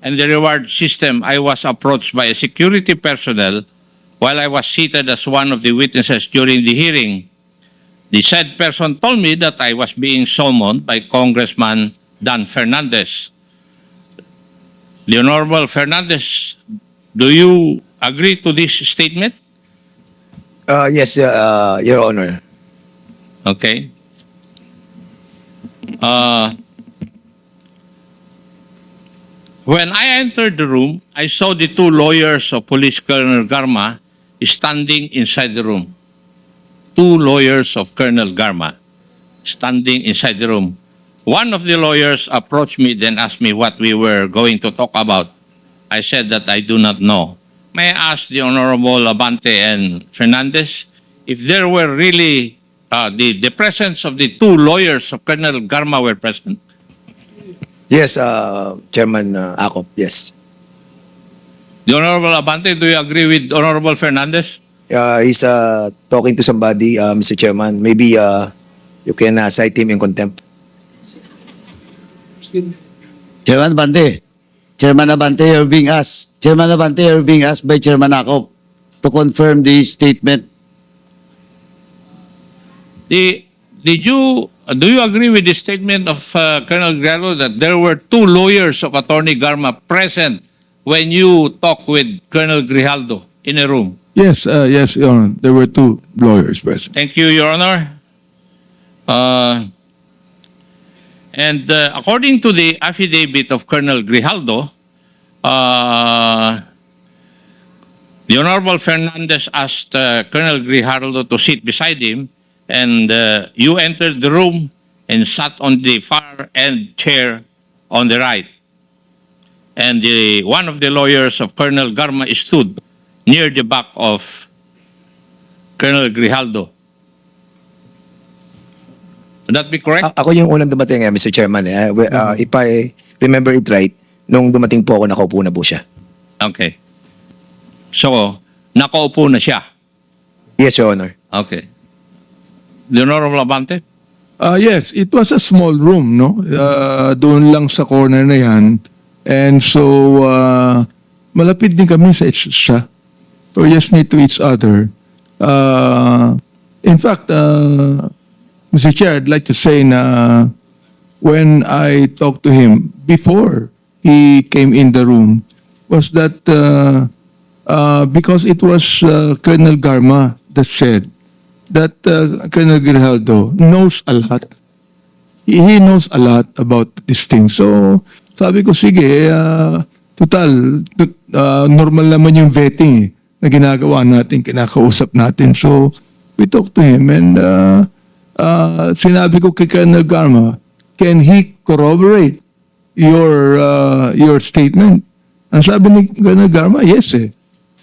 and the reward system, I was approached by a security personnel while I was seated as one of the witnesses during the hearing. The said person told me that I was being summoned by Congressman Dan Fernandez. The Honorable Fernandez, do you agree to this statement? Yes, Your Honor. Okay. When I entered the room, I saw the two lawyers of Police Colonel Garma standing inside the room. Two lawyers of Colonel Garma standing inside the room. One of the lawyers approached me, then asked me what we were going to talk about. I said that I do not know. May I ask the Honorable Abante and Fernandez if there were really the presence of the two lawyers of Colonel Garma were present? Yes, Chairman Acop, yes. The Honorable Abante, do you agree with Honorable Fernandez? He's talking to somebody, Mr. Chairman. Maybe you can cite him in contempt. Chairman Abante. Chairman Abante, you're being asked. Chairman Abante, you're being asked by Chairman Acop to confirm the statement. Do you agree with the statement of Colonel Grijaldo that there were two lawyers of Attorney Garma present when you talked with Colonel Grijaldo in a room? Yes, yes, Your Honor. There were two lawyers present. Thank you, Your Honor. According to the affidavit of Colonel Grijaldo, the Honorable Fernandez asked Colonel Grijaldo to sit beside him, and you entered the room and sat on the far end chair on the right. And one of the lawyers of Colonel Garma stood near the back of Colonel Grijaldo. Would that be correct? Ako yung unang dumating, Mr. Chairman. If I remember it right, nung dumating po ako, nakaupo na po siya. Okay. So, nakaupo na siya. Yes, Your Honor. Okay. The Honorable Abante? Yes, it was a small room, no? Doon lang sa corner na yan. And so, malapit din kami sa siya. So, just near to each other. In fact, Mr. Chair, I'd like to say na when I talked to him before he came in the room, was that because it was Colonel Garma that said that Colonel Grijaldo knows a lot. He knows a lot about this thing. So, sabi ko, sige, total, normal naman yung vetting na ginagawa natin, kinakausap natin. So, we talked to him and sinabi ko kay Colonel Garma, can he corroborate your statement? Ang sabi ni Colonel Garma, yes eh.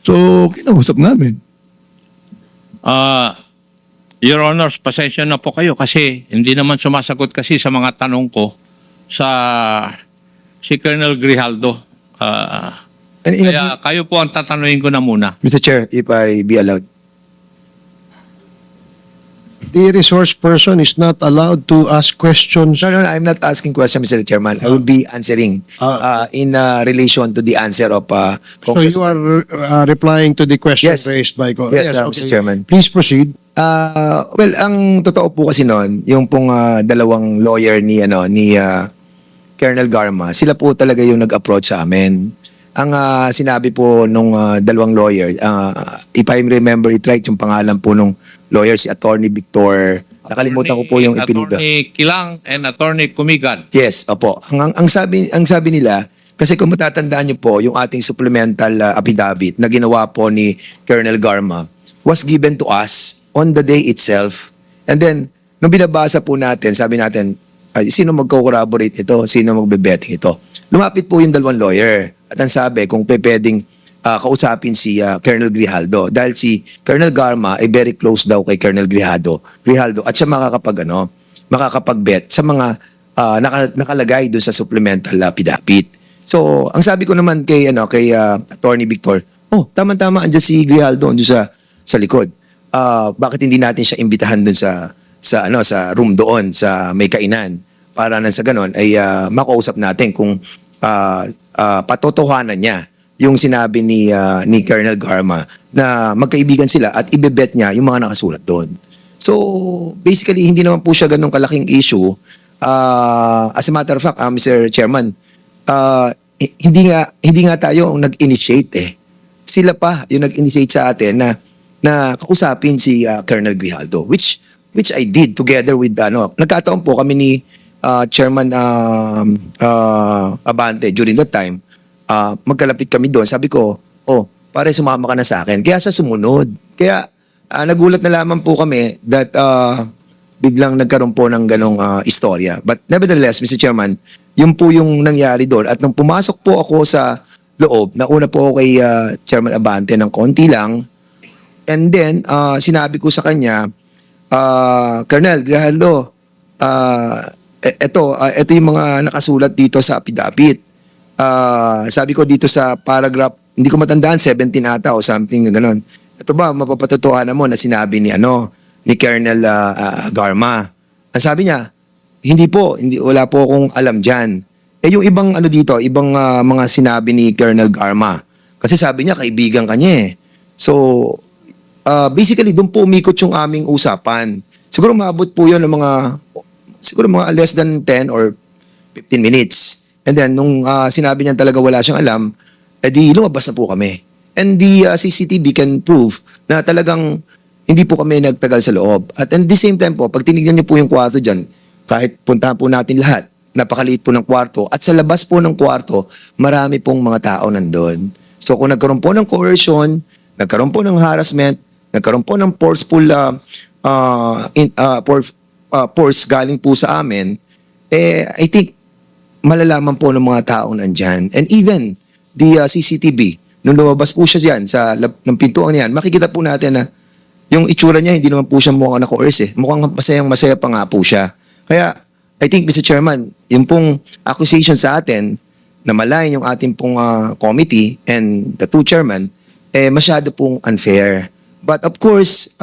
So, kinausap namin. Your Honors, pasensya na po kayo kasi hindi naman sumasagot kasi sa mga tanong ko sa si Colonel Grijaldo. Kaya kayo po ang tatanungin ko na muna. Mr. Chair, if I be allowed. The resource person is not allowed to ask questions. No, I'm not asking questions, Mr. Chairman. I will be answering in relation to the answer of So you are replying to the question Yes. raised by Yes, Mr. Chairman. Please proceed. Well, ang totoo po kasi noon, yung pong dalawang lawyer ni Colonel Garma, sila po talaga yung nag-approach sa amin. Ang sinabi po nung dalawang lawyer, if I remember it right, yung pangalan po nung lawyer si Attorney Victor, nakalimutan ko po yung ipinido. Attorney Kilang and Attorney Kumigan. Yes, opo. Ang sabi nila, kasi kung matatandaan niyo po, yung ating supplemental affidavit na ginawa po ni Colonel Garma was given to us on the day itself. And then, nung binabasa po natin, sabi natin, sino magko-corroborate ito? Sino magbe-betting ito? Lumapit po yung dalawang lawyer. At ang sabi, kung pwedeng kausapin si Colonel Grijaldo. Dahil si Colonel Garma ay very close daw kay Colonel Grijaldo. At siya makakapag-bet sa mga nakalagay doon sa supplemental affidavit. So, ang sabi ko naman kay Attorney Victor, tama-tama, andyan si Grijaldo, andyan sa likod. Bakit hindi natin siya imbitahan doon sa room doon, sa may kainan? Para nang sa ganon ay makausap natin kung patotohanan niya yung sinabi ni Colonel Garma na magkaibigan sila at ibebet niya yung mga nakasulat doon. So, basically, hindi naman po siya ganun kalaking issue. As a matter of fact, Mr. Chairman, hindi nga tayo ang nag-initiate eh. Sila pa yung nag-initiate sa atin na kausapin si Colonel Grijaldo, which I did together with nagkataon po kami ni Chairman Abante during that time. Magkalapit kami doon. Sabi ko, pare sumama ka na sa akin. Kaya sa sumunod. Kaya nagulat na lamang po kami that biglang nagkaroon po ng ganong istorya. But nevertheless, Mr. Chairman, yun po yung nangyari doon. At nung pumasok po ako sa loob, nauna po ako kay Chairman Abante ng konti lang. And then, sinabi ko sa kanya, Colonel Grijaldo, ito yung mga nakasulat dito sa affidavit. Sabi ko dito sa paragraph, hindi ko matandaan, 17 ata o something na gano'n. Ito ba, mapapatotohanan mo na sinabi ni Colonel Garma. Ang sabi niya, wala po akong alam dyan. Yung ibang ibang mga sinabi ni Colonel Garma. Kasi sabi niya, kaibigan ka niya eh. So, basically, doon po umikot yung aming usapan. Siguro maabot po yun ng mga less than 10 or 15 minutes. And then, nung sinabi niya talaga wala siyang alam, edi lumabas na po kami. And the CCTV can prove na talagang hindi po kami nagtagal sa loob. At the same time po, pag tinignan niyo po yung kwarto dyan, kahit puntahan po natin lahat, napakaliit po ng kwarto. At sa labas po ng kwarto, marami pong mga tao nandun. So kung nagkaroon po ng coercion, nagkaroon po ng harassment, nagkaroon po ng forceful force galing po sa amin, I think malalaman po ng mga tao nandyan. And even the CCTV, nung lumabas po siya dyan sa ng pintuan niyan, makikita po natin na yung itsura niya, hindi naman po siya mukhang na-coerce eh. Mukhang masayang-masaya pa nga po siya. Kaya, I think, Mr. Chairman, yung pong accusation sa atin na malayan yung ating pong committee and the two chairman, masyado pong unfair. But of course,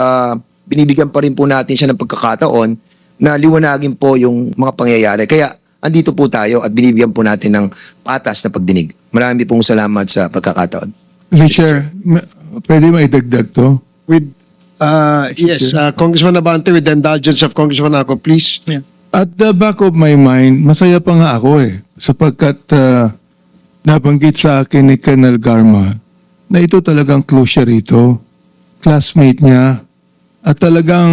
binibigyan pa rin po natin siya ng pagkakataon na liwanagin po yung mga pangyayari. Kaya, andito po tayo at binibigyan po natin ng patas na pagdinig. Marami pong salamat sa pagkakataon. Mr. Chair, pwede maidagdag to? With, yes, Congressman Abante, with the indulgence of Congressman Ako, please. At the back of my mind, masaya pa nga ako sapagkat nabanggit sa akin ni Colonel Garma na ito talagang close siya rito, classmate niya, at talagang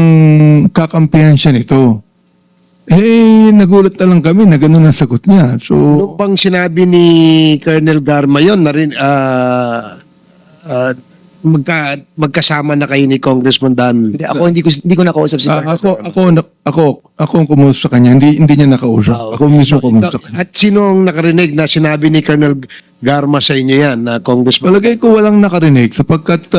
kakampihan siya nito. Nagulat na lang kami na gano'n ang sagot niya. So, Nung bang sinabi ni Colonel Garma yun, magkasama na kayo ni Congressman Dan? Hindi ko nakausap si Colonel. ako ang kumusta sa kanya, hindi niya nakausap. Ako mismo kumusta sa kanya. At sino ang nakarinig na sinabi ni Colonel Garma sa inyo yan, na Congressman? Palagay ko walang nakarinig sapagkat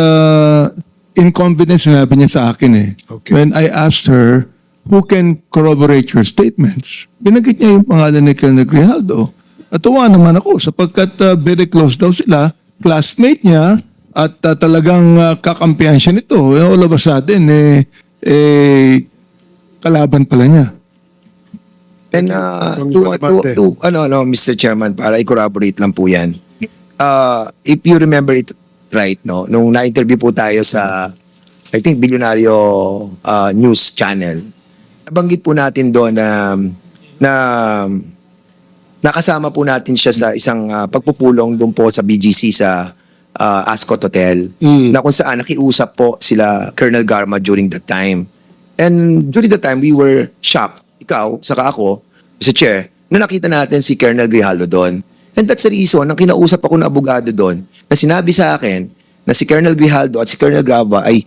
in confidence sinabi niya sa akin Okay. When I asked her, who can corroborate your statements? Binanggit niya yung pangalan ni Colonel Grijaldo. At tuwa naman ako sapagkat very close daw sila, classmate niya, at talagang kakampihan siya nito. All of a sudden, kalaban pala niya. And Mr. Chairman, para i-corroborate lang po yan. If you remember it right, no, nung na-interview po tayo sa, I think, Bilyonaryo News Channel, nabanggit po natin doon na nakasama po natin siya sa isang pagpupulong doon po sa BGC sa Ascot Hotel, na kung saan nakiusap po sila Colonel Garma during that time. And during that time, we were shocked, ikaw, saka ako, Mr. Chair, na nakita natin si Colonel Grijaldo doon. And that's the reason, nang kinausap ako ng abogado doon, na sinabi sa akin na si Colonel Grijaldo at si Colonel Garma ay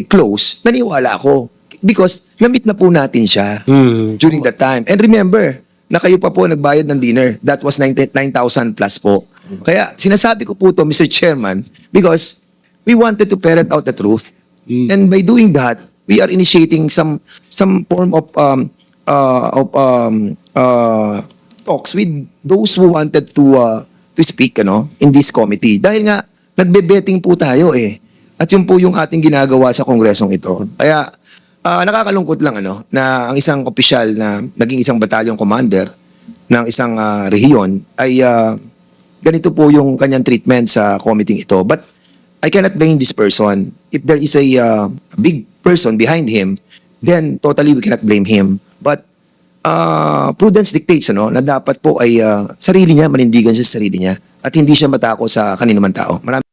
close, naniwala ako. Because na-meet na po natin siya during that time. And remember, na kayo pa po nagbayad ng dinner. That was 9,000 plus po. Kaya sinasabi ko po to, Mr. Chairman, because we wanted to ferret out the truth. And by doing that, we are initiating some form of talks with those who wanted to speak in this committee. Dahil nga, nagbe-betting po tayo At yun po yung ating ginagawa sa kongresong ito. Kaya, nakakalungkot lang na ang isang opisyal na naging isang batalyong commander ng isang rehiyon ay ganito po yung kanyang treatment sa committee ito. But I cannot blame this person. If there is a big person behind him, then totally we cannot blame him. But prudence dictates na dapat po ay sarili niya, manindigan siya sa sarili niya at hindi siya matako sa kaninumang tao. Maraming